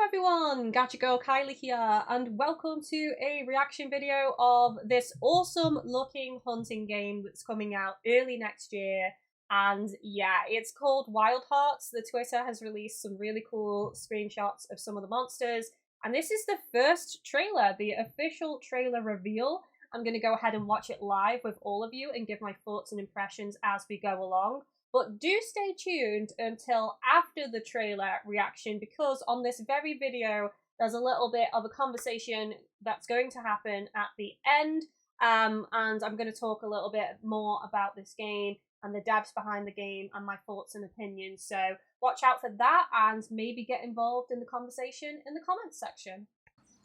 everyone, GadgetGirlKylie here, and welcome to a reaction video of this awesome looking hunting game that's coming out early next year. And yeah, it's called Wild Hearts. The Twitter has released some really cool screenshots of some of the monsters, and this is the first trailer, the official trailer reveal. I'm going to go ahead and watch it live with all of you and give my thoughts and impressions as we go along. But do stay tuned until after the trailer reaction, because on this very video, there's a little bit of a conversation that's going to happen at the end. And I'm going to talk a little bit more about this game and the devs behind the game and my thoughts and opinions. So watch out for that and maybe get involved in the conversation in the comments section.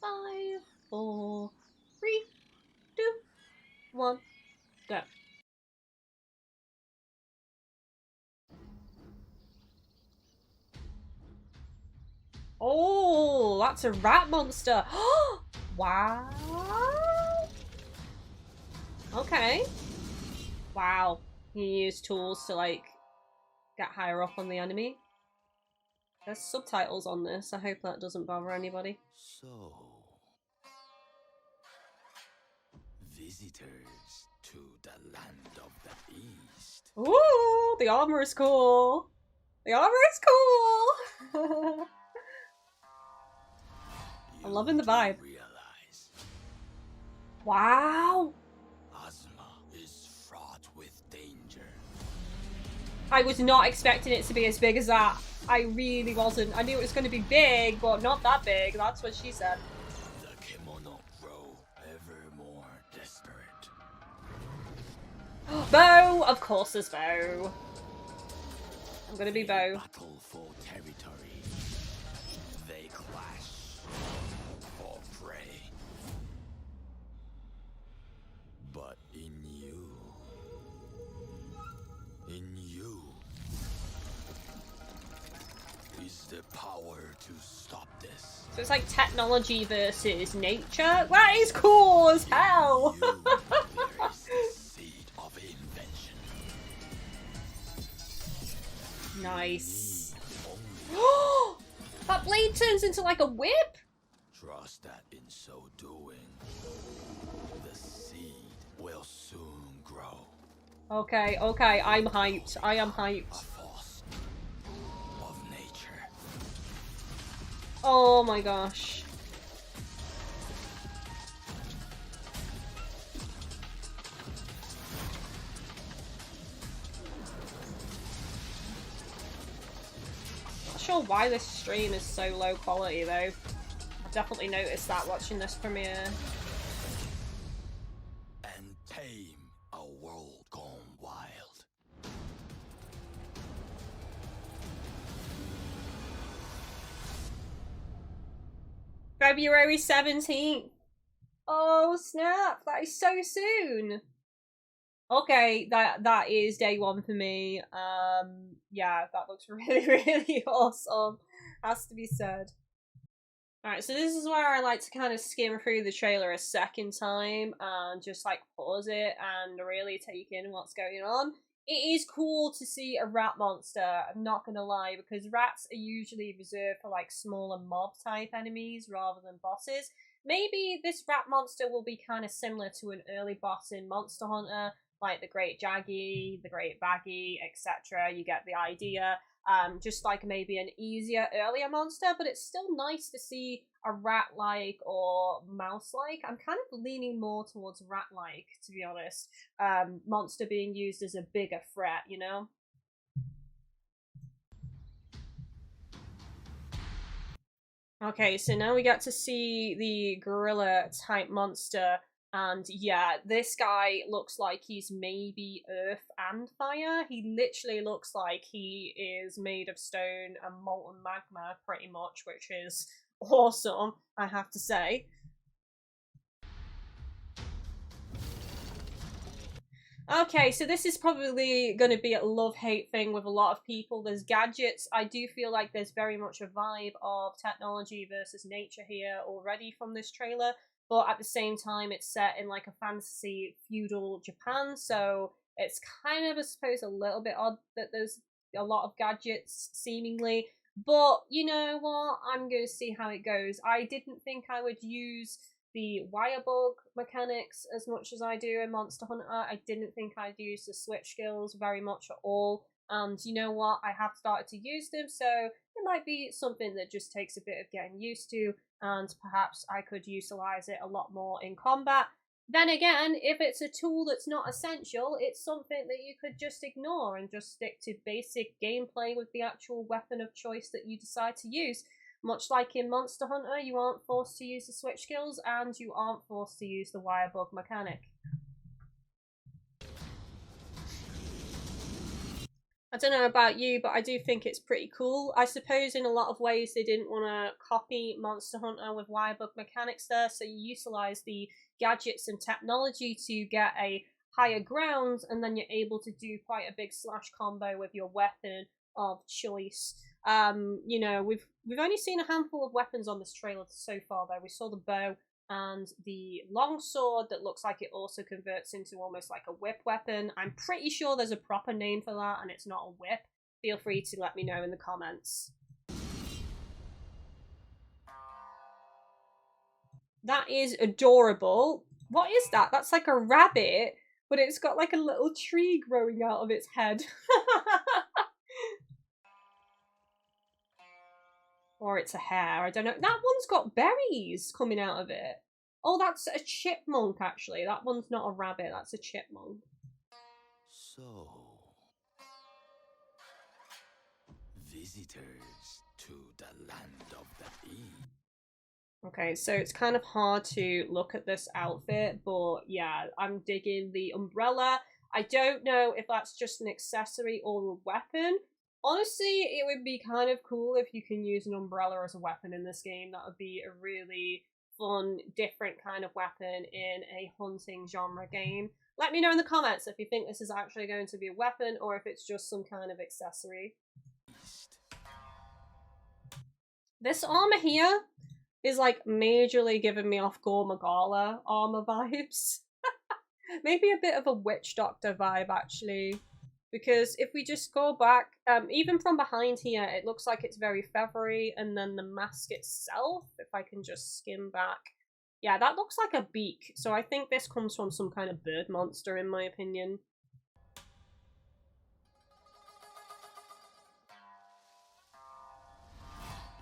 5, 4, 3, 2, 1, go. Oh, that's a rat monster. Wow. Okay. Wow. You use tools to, like, get higher up on the enemy. There's subtitles on this. I hope that doesn't bother anybody. So, visitors to the land of the East. Ooh, the armor is cool. The armor is cool. I'm loving the vibe. Realize wow. Ozma is fraught with danger. I was not expecting it to be as big as that. I really wasn't. I knew it was going to be big, but not that big. That's what she said. The kimono grow ever more desperate. Bo! Of course there's Bo. I'm going to be Bo. Battle for territory. They clash for prey. But in you, is the power to stop this. So it's like technology versus nature? That is cool as hell! There is the seed of invention. Nice. Only That blade turns into like a whip? trust that in so doing, the seed will soon grow. Okay, okay, I'm hyped. I am A hyped. force of nature. Oh my gosh. Not sure why this stream is so low quality though. I've definitely noticed that watching this premiere. And tame a world gone wild. February 17th. Oh snap, that is so soon. Okay, that is day one for me. Yeah, that looks really, really awesome. Has to be said. Alright, so this is where I like to kind of skim through the trailer a second time and just like pause it and really take in what's going on. It is cool to see a rat monster, I'm not gonna lie, because rats are usually reserved for like smaller mob type enemies rather than bosses. Maybe this rat monster will be kind of similar to an early boss in Monster Hunter, like the Great Jaggy, the Great Baggy, etc. You get the idea. Just like maybe an easier, earlier monster, but it's still nice to see a rat-like or mouse-like. I'm kind of leaning more towards rat-like, to be honest. Monster being used as a bigger threat, you know? Okay, so now we get to see the gorilla-type monster. And yeah, this guy looks like he's maybe earth and fire. He literally looks like he is made of stone and molten magma, pretty much, which is awesome, I have to say. Okay, so this is probably going to be a love-hate thing with a lot of people. There's gadgets. I do feel like there's very much a vibe of technology versus nature here already from this trailer. But at the same time, it's set in like a fantasy feudal Japan, so it's kind of, I suppose, a little bit odd that there's a lot of gadgets, seemingly. But you know what? I'm going to see how it goes. I didn't think I would use the wirebug mechanics as much as I do in Monster Hunter. I didn't think I'd use the switch skills very much at all. And you know what? I have started to use them, so it might be something that just takes a bit of getting used to, and perhaps I could utilize it a lot more in combat. Then again, if it's a tool that's not essential, it's something that you could just ignore and just stick to basic gameplay with the actual weapon of choice that you decide to use. Much like in Monster Hunter, you aren't forced to use the switch skills, and you aren't forced to use the wirebug mechanic. I don't know about you, but I do think it's pretty cool. I suppose in a lot of ways they didn't want to copy Monster Hunter with wirebug mechanics there, so you utilize the gadgets and technology to get a higher ground, and then you're able to do quite a big slash combo with your weapon of choice. You know, we've only seen a handful of weapons on this trailer so far though. We saw the bow and the longsword that looks like it also converts into almost like a whip weapon. I'm pretty sure there's a proper name for that and it's not a whip. Feel free to let me know in the comments. That is adorable. What is that? That's like a rabbit, but it's got like a little tree growing out of its head. Or it's a hare, I don't know. That one's got berries coming out of it. Oh, that's a chipmunk, actually. That one's not a rabbit, that's a chipmunk. So, visitors to the land of the East. Okay, so it's kind of hard to look at this outfit, but yeah, I'm digging the umbrella. I don't know if that's just an accessory or a weapon. Honestly, it would be kind of cool if you can use an umbrella as a weapon in this game. That would be a really fun, different kind of weapon in a hunting genre game. Let me know in the comments if you think this is actually going to be a weapon or if it's just some kind of accessory. This armor here is like majorly giving me off Gore Magala armor vibes. Maybe a bit of a witch doctor vibe actually. Because if we just go back, even from behind here, it looks like it's very feathery, and then the mask itself, if I can just skim back, yeah, that looks like a beak, so I think this comes from some kind of bird monster, in my opinion.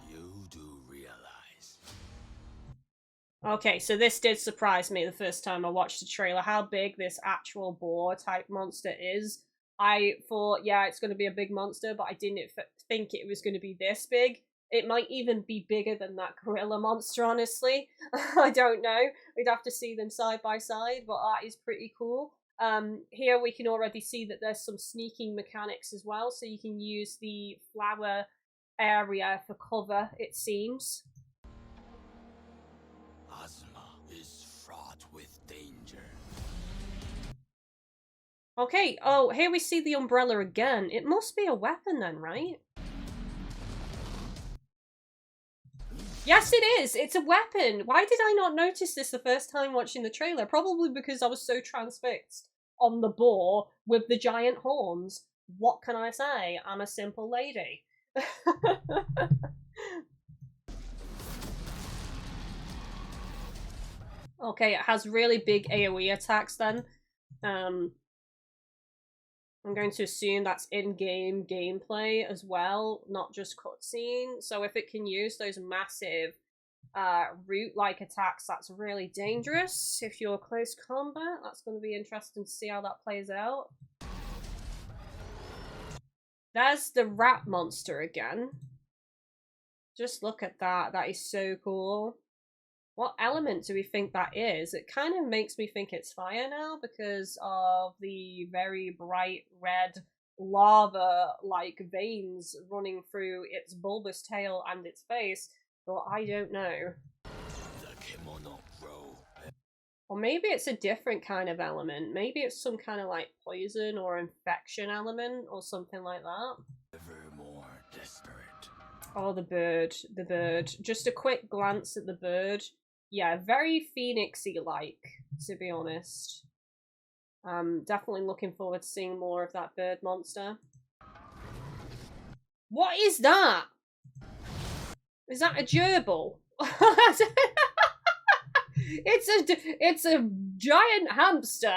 You do realize. Okay, so this did surprise me the first time I watched the trailer, how big this actual boar type monster is. I thought, yeah, it's going to be a big monster, but I didn't think it was going to be this big. It might even be bigger than that gorilla monster, honestly. I don't know. We'd have to see them side by side, but that is pretty cool. Here we can already see that there's some sneaking mechanics as well, so you can use the flower area for cover, it seems. Ozma is fraught with danger. Okay, oh, here we see the umbrella again. It must be a weapon then, right? Yes, it is! It's a weapon! Why did I not notice this the first time watching the trailer? Probably because I was so transfixed on the boar with the giant horns. What can I say? I'm a simple lady. Okay, it has really big AoE attacks then. I'm going to assume that's in-game gameplay as well, not just cutscene. So if it can use those massive root-like attacks, that's really dangerous. If you're close combat, that's going to be interesting to see how that plays out. There's the rat monster again. Just look at that. That is so cool. What element do we think that is? It kind of makes me think it's fire now because of the very bright red lava-like veins running through its bulbous tail and its face, but I don't know. The kimono row. Or maybe it's a different kind of element. Maybe it's some kind of like poison or infection element or something like that. Ever more desperate. Oh, the bird. The bird. Just a quick glance at the bird. Yeah, very phoenixy-like, to be honest. Definitely looking forward to seeing more of that bird monster. What is that? Is that a gerbil? It's a giant hamster.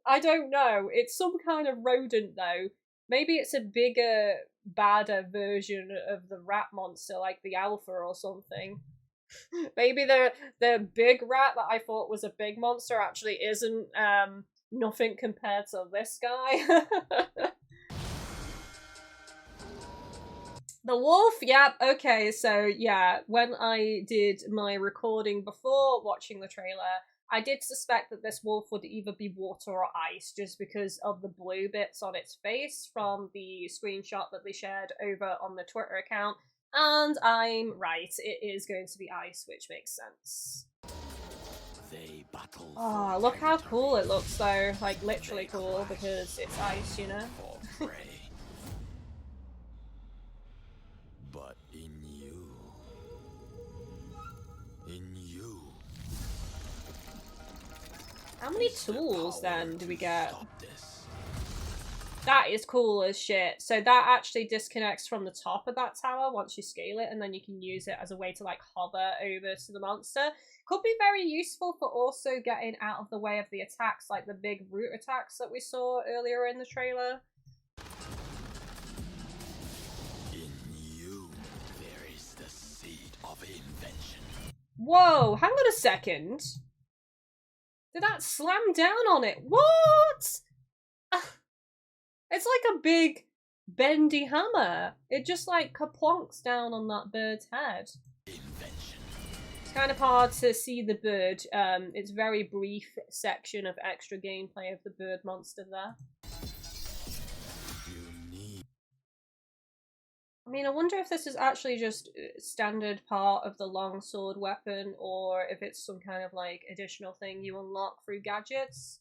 I don't know. It's some kind of rodent though. Maybe it's a bigger, badder version of the rat monster, like the alpha or something. Maybe the big rat that I thought was a big monster actually isn't nothing compared to this guy. The wolf, yep, okay, so yeah, when I did my recording before watching the trailer, I did suspect that this wolf would either be water or ice, just because of the blue bits on its face from the screenshot that they shared over on the Twitter account, and I'm right, it is going to be ice, which makes sense. They battle. Oh, look how cool it looks though, like literally cool, because it's ice, you know? But in you. How many tools then do we get? That is cool as shit. So that actually disconnects from the top of that tower once you scale it, and then you can use it as a way to like hover over to the monster. Could be very useful for also getting out of the way of the attacks, like the big root attacks that we saw earlier in the trailer. In you, there is the seed of invention. Whoa, hang on a second. Did that slam down on it? What? It's like a big bendy hammer. It just like kaplonks down on that bird's head. Invention. It's kind of hard to see the bird. It's very brief section of extra gameplay of the bird monster there. I mean, I wonder if this is actually just standard part of the longsword weapon, or if it's some kind of like additional thing you unlock through gadgets.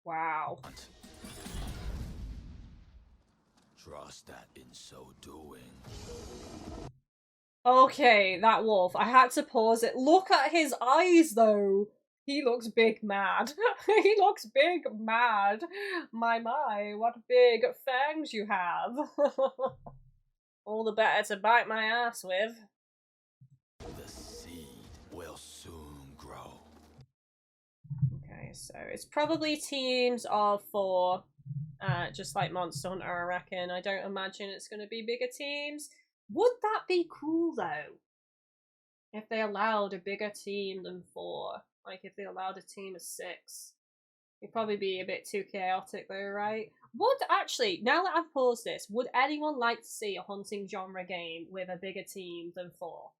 Wow. Trust that in so doing. Okay, that wolf. I had to pause it. Look at his eyes, though. He looks big mad. He looks big mad. My, what big fangs you have. All the better to bite my ass with. The seed will soon grow. Okay, so it's probably teams of 4. Just like Monster Hunter, I reckon. I don't imagine it's going to be bigger teams. Would that be cool, though? If they allowed a bigger team than 4. Like, if they allowed a team of 6. It'd probably be a bit too chaotic, though, right? Would, actually, now that I've paused this, would anyone like to see a hunting genre game with a bigger team than 4?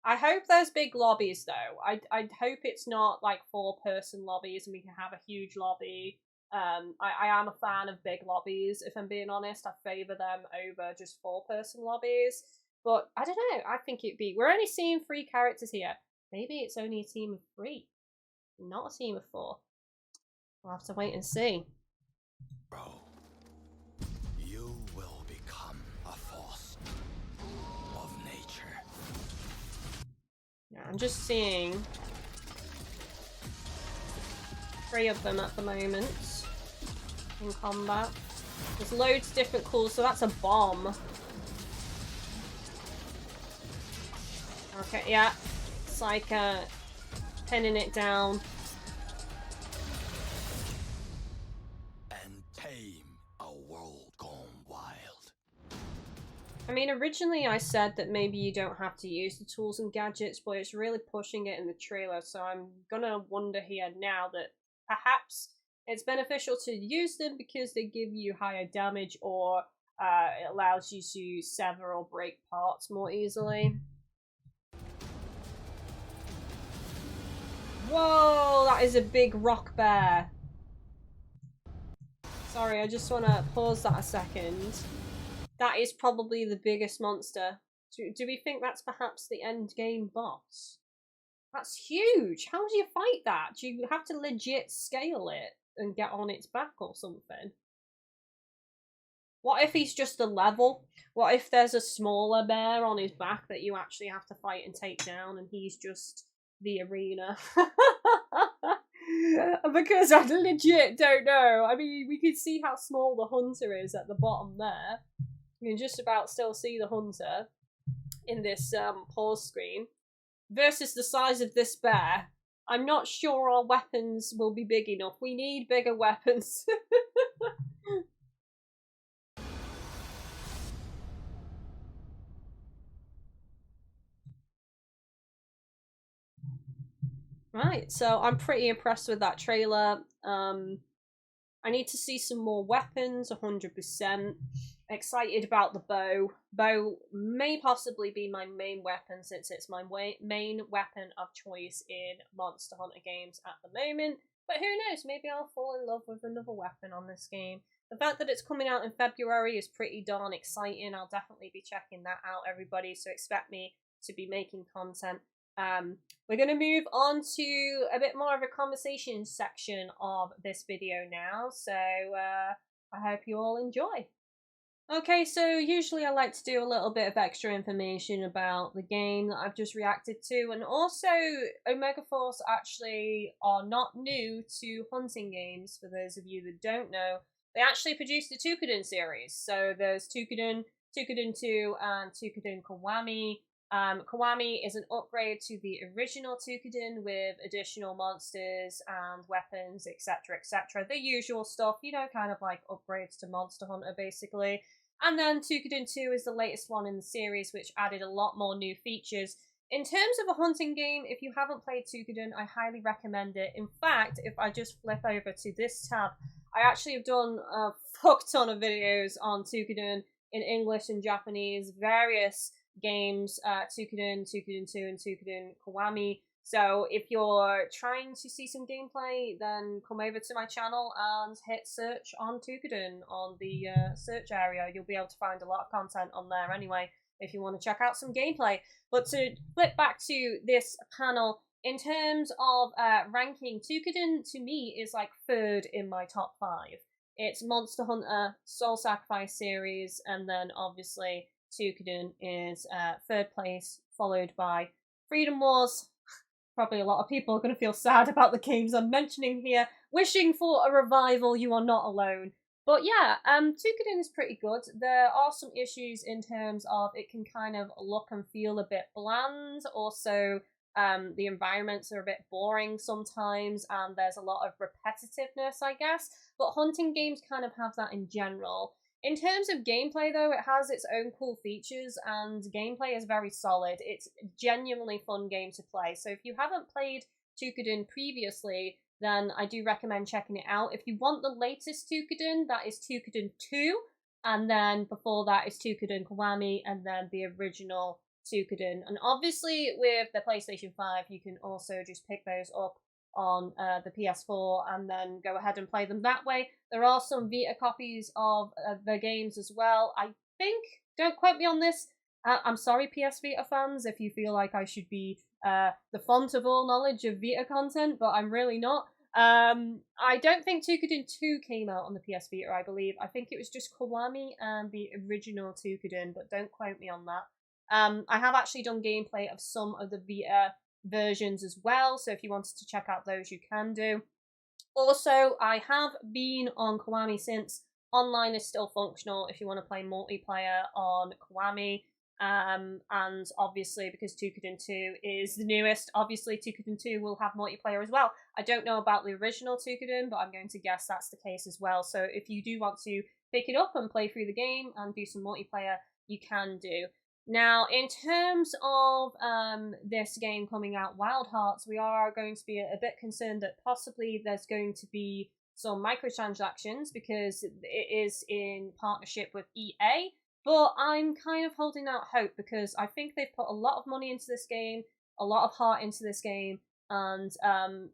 I hope there's big lobbies, though. I'd hope it's not, like, 4-person lobbies and we can have a huge lobby. I am a fan of big lobbies, if I'm being honest. I favour them over just 4-person lobbies. But, I don't know, I think it'd be... We're only seeing 3 characters here. Maybe it's only a team of 3. Not a team of 4. We'll have to wait and see. Bro, you will become a force of nature. Yeah, I'm just seeing 3 of them at the moment in combat. There's loads of different calls, so that's a bomb. Okay, yeah. It's like pinning it down. And tame a world gone wild. I mean, originally I said that maybe you don't have to use the tools and gadgets, but it's really pushing it in the trailer, so I'm gonna wonder here now that perhaps it's beneficial to use them because they give you higher damage, or it allows you to sever or break parts more easily. Whoa, that is a big rock bear. Sorry, I just want to pause that a second. That is probably the biggest monster. Do we think that's perhaps the end game boss? That's huge. How do you fight that? Do you have to legit scale it and get on its back or something? What if he's just a level? What if there's a smaller bear on his back that you actually have to fight and take down, and he's just the arena? Because I legit don't know. I mean, we can see how small the hunter is at the bottom there. You can just about still see the hunter. in this pause screen versus the size of this bear, I'm not sure our weapons will be big enough. We need bigger weapons. Right, so I'm pretty impressed with that trailer. I need to see some more weapons, 100%. Excited about the bow. Bow may possibly be my main weapon since it's my main weapon of choice in Monster Hunter games at the moment. But who knows, maybe I'll fall in love with another weapon on this game. The fact that it's coming out in February is pretty darn exciting. I'll definitely be checking that out, everybody, so expect me to be making content. We're going to move on to a bit more of a conversation section of this video now, so I hope you all enjoy. Okay, so usually I like to do a little bit of extra information about the game that I've just reacted to, and also Omega Force actually are not new to hunting games, for those of you that don't know. They actually produced the Tukiden series, so there's Tukiden, Tukiden 2, and Tukiden Kiwami. Kiwami is an upgrade to the original Tukiden with additional monsters and weapons, etc, etc. The usual stuff, you know, kind of like upgrades to Monster Hunter, basically. And then Tukiden 2 is the latest one in the series, which added a lot more new features. In terms of a hunting game, if you haven't played Tukiden, I highly recommend it. In fact, if I just flip over to this tab, I actually have done a fuck ton of videos on Tukiden in English and Japanese, various games, Tukiden, Tukiden 2, and Tukiden Kiwami. So if you're trying to see some gameplay, then come over to my channel and hit search on Tukiden on the search area. You'll be able to find a lot of content on there anyway, if you want to check out some gameplay. But to flip back to this panel, in terms of ranking, Tukiden to me is like third in my top 5. It's Monster Hunter, Soul Sacrifice series, and then obviously Tukiden is third place, followed by Freedom Wars. Probably a lot of people are going to feel sad about the games I'm mentioning here. Wishing for a revival, you are not alone. But yeah, Tukiden is pretty good. There are some issues in terms of it can kind of look and feel a bit bland. Also, the environments are a bit boring sometimes, and there's a lot of repetitiveness, I guess. But hunting games kind of have that in general. In terms of gameplay, though, it has its own cool features, and gameplay is very solid. It's a genuinely fun game to play. So if you haven't played Tukiden previously, then I do recommend checking it out. If you want the latest Tukiden, that is Tukiden 2, and then before that is Tukiden Kiwami, and then the original Tukiden. And obviously, with the PlayStation 5, you can also just pick those up on the PS4 and then go ahead and play them that way. There are some Vita copies of the games as well. I think, don't quote me on this, I'm sorry PS Vita fans if you feel like I should be the font of all knowledge of Vita content, but I'm really not. I don't think Tukiden 2 came out on the PS Vita, I believe. I think it was just Kiwami and the original Tukiden, but don't quote me on that. I have actually done gameplay of some of the Vita versions as well, so if you wanted to check out those, you can do. Also, I have been on Kiwami since. Online is still functional if you want to play multiplayer on Kiwami. And obviously, because Tukiden 2 is the newest, obviously Tukiden 2 will have multiplayer as well. I don't know about the original Tukiden, but I'm going to guess that's the case as well. So if you do want to pick it up and play through the game and do some multiplayer, you can do. Now, in terms of this game coming out, Wild Hearts, we are going to be a bit concerned that possibly there's going to be some microtransactions because it is in partnership with EA. But I'm kind of holding out hope because I think they've put a lot of money into this game, a lot of heart into this game, and,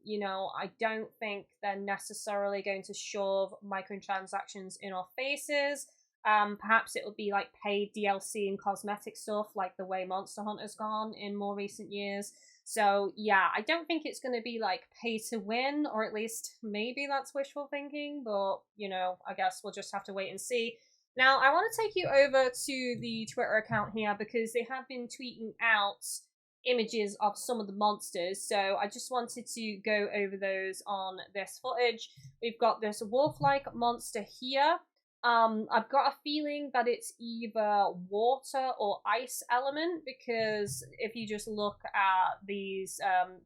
you know, I don't think they're necessarily going to shove microtransactions in our faces. Perhaps it will be like paid DLC and cosmetic stuff like the way Monster Hunter's gone in more recent years. So yeah, I don't think it's going to be like pay to win, or at least maybe that's wishful thinking, but you know, I guess we'll just have to wait and see. Now, I want to take you over to the Twitter account here because they have been tweeting out images of some of the monsters, so I just wanted to go over those on this footage. We've got this wolf-like monster here. I've got a feeling that it's either water or ice element, because if you just look at these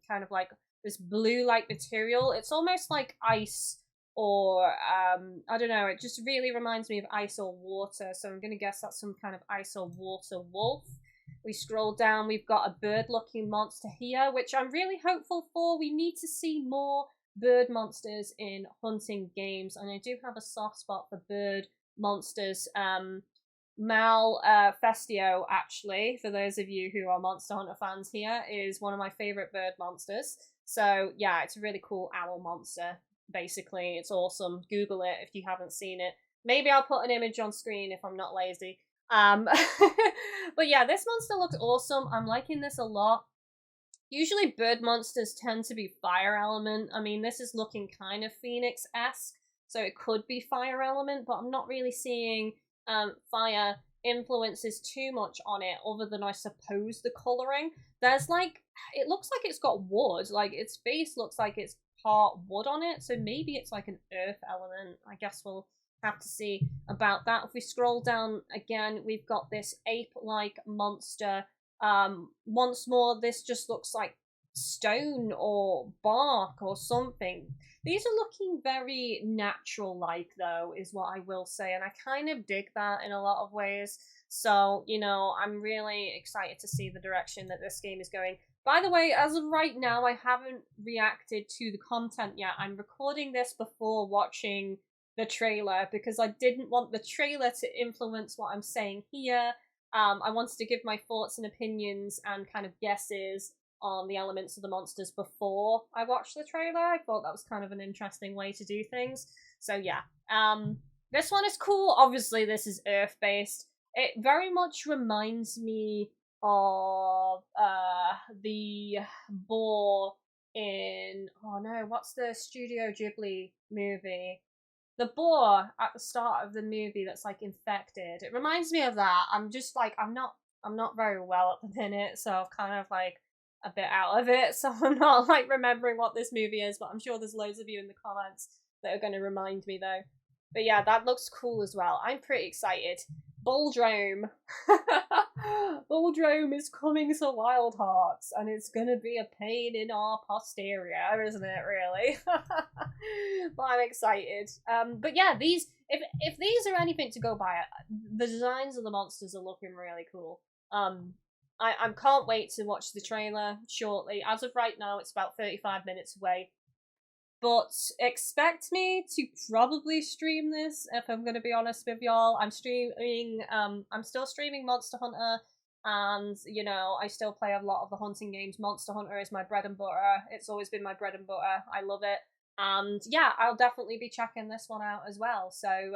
kind of like this blue-like material, it's almost like ice, or I don't know, it just really reminds me of ice or water, so I'm gonna guess that's some kind of ice or water wolf. We scroll down, we've got a bird-looking monster here, which I'm really hopeful for. We need to see more bird monsters in hunting games, and I do have a soft spot for bird monsters. Festio, actually, for those of you who are Monster Hunter fans here, is one of my favorite bird monsters. So yeah, it's a really cool owl monster. Basically, it's awesome. Google it if you haven't seen it. Maybe I'll put an image on screen if I'm not lazy. But yeah, this monster looks awesome. I'm liking this a lot. Usually bird monsters tend to be fire element. I mean, this is looking kind of Phoenix-esque, so it could be fire element, but I'm not really seeing fire influences too much on it, other than I suppose the colouring. There's like, it looks like it's got wood, like its face looks like it's part wood on it, so maybe it's like an earth element. I guess we'll have to see about that. If we scroll down again, we've got this ape-like monster. Once more, this just looks like stone or bark or something. These are looking very natural-like, though, is what I will say, and I kind of dig that in a lot of ways. So, you know, I'm really excited to see the direction that this game is going. By the way, as of right now, I haven't reacted to the content yet. I'm recording this before watching the trailer, because I didn't want the trailer to influence what I'm saying here. I wanted to give my thoughts and opinions and kind of guesses on the elements of the monsters before I watched the trailer. I thought that was kind of an interesting way to do things. So yeah, this one is cool. Obviously, this is Earth-based. It very much reminds me of the boar in, oh no, what's the Studio Ghibli movie? The boar at the start of the movie that's like infected. It reminds me of that. I'm just like, I'm not very well at the minute, so I'm kind of like a bit out of it, so I'm not like remembering what this movie is, but I'm sure there's loads of you in the comments that are going to remind me though. But yeah, that looks cool as well. I'm pretty excited. Bulldrome. Bulldrome is coming to Wild Hearts, and it's gonna be a pain in our posterior, isn't it, really? But I'm excited. But yeah, these, if these are anything to go by, the designs of the monsters are looking really cool. I can't wait to watch the trailer shortly. As of right now, it's about 35 minutes away. But expect me to probably stream this, if I'm going to be honest with y'all. I'm still streaming Monster Hunter, and, you know, I still play a lot of the hunting games. Monster Hunter is my bread and butter. It's always been my bread and butter. I love it. And yeah, I'll definitely be checking this one out as well. So,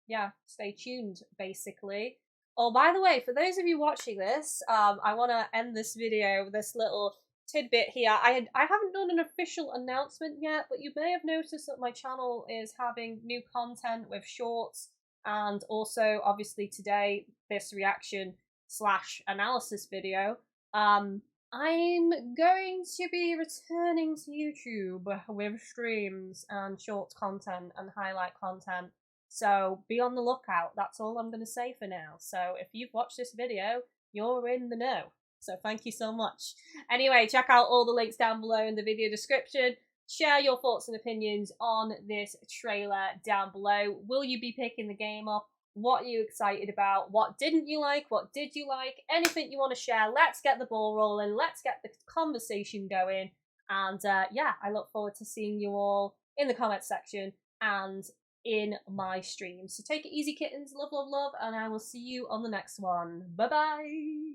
yeah, stay tuned, basically. Oh, by the way, for those of you watching this, I want to end this video with this little tidbit here. I haven't done an official announcement yet, but you may have noticed that my channel is having new content with shorts, and also obviously today this reaction / analysis video. I'm going to be returning to YouTube with streams and short content and highlight content, so be on the lookout. That's all I'm going to say for now. So if you've watched this video, you're in the know. So thank you so much. Anyway, check out all the links down below in the video description. Share your thoughts and opinions on this trailer down below. Will you be picking the game up? What are you excited about? What didn't you like? What did you like? Anything you want to share? Let's get the ball rolling. Let's get the conversation going. And yeah, I look forward to seeing you all in the comments section and in my stream. So take it easy, kittens. Love, love, love. And I will see you on the next one. Bye-bye.